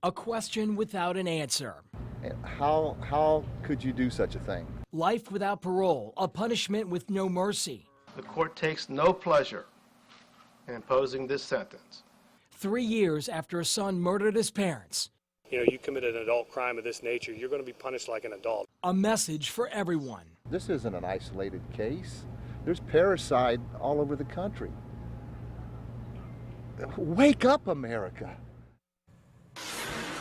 A question without an answer. How could you do such a thing? Life without parole, a punishment with no mercy. The court takes no pleasure in imposing this sentence. 3 years after a son murdered his parents. You committed an adult crime of this nature, you're going to be punished like an adult. A message for everyone. This isn't an isolated case. There's parricide all over the country. Wake up, America.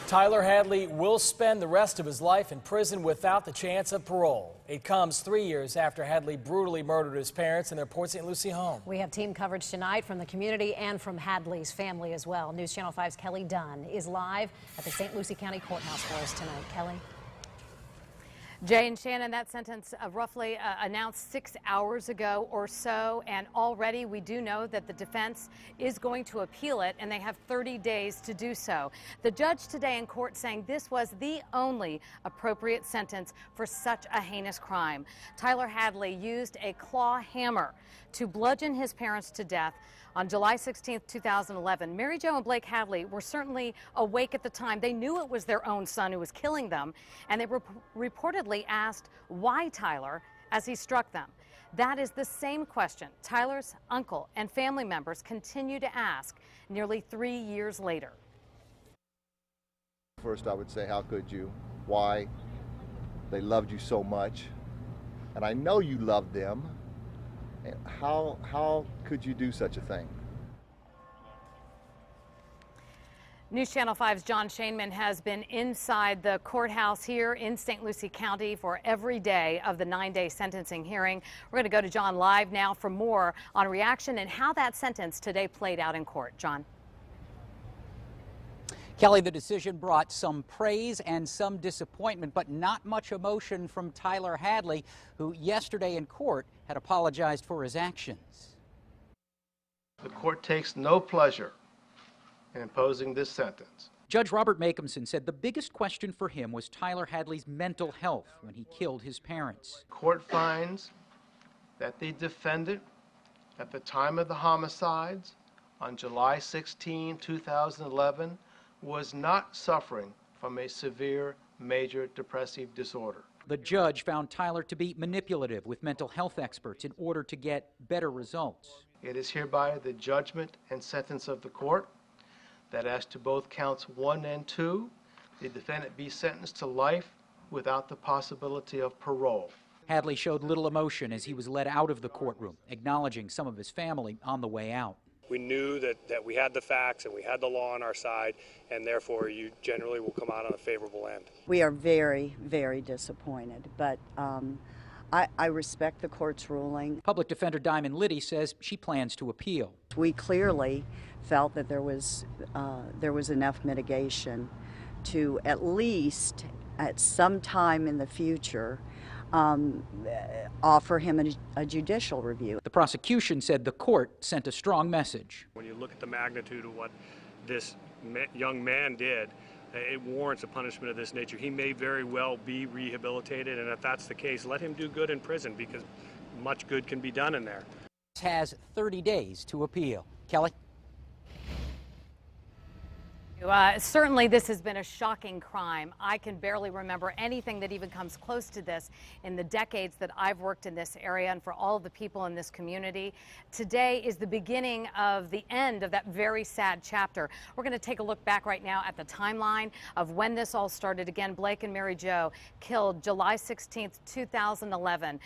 Tyler Hadley will spend the rest of his life in prison without the chance of parole. It comes 3 years after Hadley brutally murdered his parents in their Port St. Lucie home. We have team coverage tonight from the community and from Hadley's family as well. News Channel 5's Kelly Dunn is live at the St. Lucie County Courthouse for us tonight. Kelly. Jay and Shannon, that sentence roughly announced 6 hours ago or so, and already we do know that the defense is going to appeal it, and they have 30 days to do so. The judge today in court saying this was the only appropriate sentence for such a heinous crime. Tyler Hadley used a claw hammer to bludgeon his parents to death on July 16, 2011. Mary Jo and Blake Hadley were certainly awake at the time. They knew it was their own son who was killing them, and they reportedly asked why Tyler as he struck them. That is the same question Tyler's uncle and family members continue to ask nearly 3 years later. First, I would say, how could you? Why? They loved you so much, and I know you loved them. How could you do such a thing? News Channel 5's John Shainman has been inside the courthouse here in St. Lucie County for every day of the 9-day sentencing hearing. We're going to go to John live now for more on reaction and how that sentence today played out in court. John. Kelly, the decision brought some praise and some disappointment, but not much emotion from Tyler Hadley, who yesterday in court had apologized for his actions. The court takes no pleasure in imposing this sentence. Judge Robert Makomson said the biggest question for him was Tyler Hadley's mental health when he killed his parents. The court finds that the defendant, at the time of the homicides on July 16, 2011, was not suffering from a severe major depressive disorder. The judge found Tyler to be manipulative with mental health experts in order to get better results. It is hereby the judgment and sentence of the court that as to both counts 1 and 2, the defendant be sentenced to life without the possibility of parole. Hadley showed little emotion as he was led out of the courtroom, acknowledging some of his family on the way out. We knew that we had the facts and we had the law on our side, and therefore you generally will come out on a favorable end. We are very, very disappointed, but I respect the court's ruling. Public Defender Diamond Liddy says she plans to appeal. We clearly felt that there was enough mitigation to at least at some time in the future offer him a judicial review. The prosecution said the court sent a strong message. When you look at the magnitude of what this young man did, it warrants a punishment of this nature. He may very well be rehabilitated, and if that's the case, let him do good in prison because much good can be done in there. Has 30 days to appeal. Kelly? Certainly this has been a shocking crime. I can barely remember anything that even comes close to this in the decades that I've worked in this area and for all of the people in this community. Today is the beginning of the end of that very sad chapter. We're going to take a look back right now at the timeline of when this all started. Again, Blake and Mary Jo killed July 16th, 2011.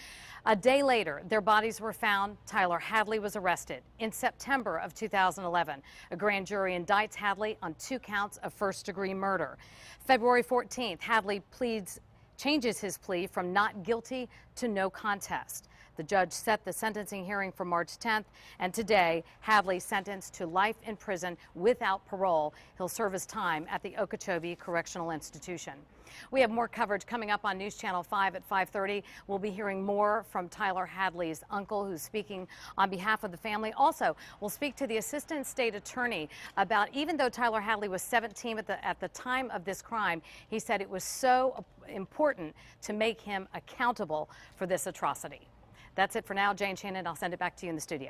A day later, their bodies were found. Tyler Hadley was arrested. In September of 2011, a grand jury indicts Hadley on 2 counts of first-degree murder. February 14th, Hadley changes his plea from not guilty to no contest. The judge set the sentencing hearing for March 10th, and today, Hadley sentenced to life in prison without parole. He'll serve his time at the Okeechobee Correctional Institution. We have more coverage coming up on News Channel 5 at 5:30. We'll be hearing more from Tyler Hadley's uncle, who's speaking on behalf of the family. Also, we'll speak to the assistant state attorney about, even though Tyler Hadley was 17 at the time of this crime, he said it was so important to make him accountable for this atrocity. That's it for now. Jane Shannon, I'll send it back to you in the studio.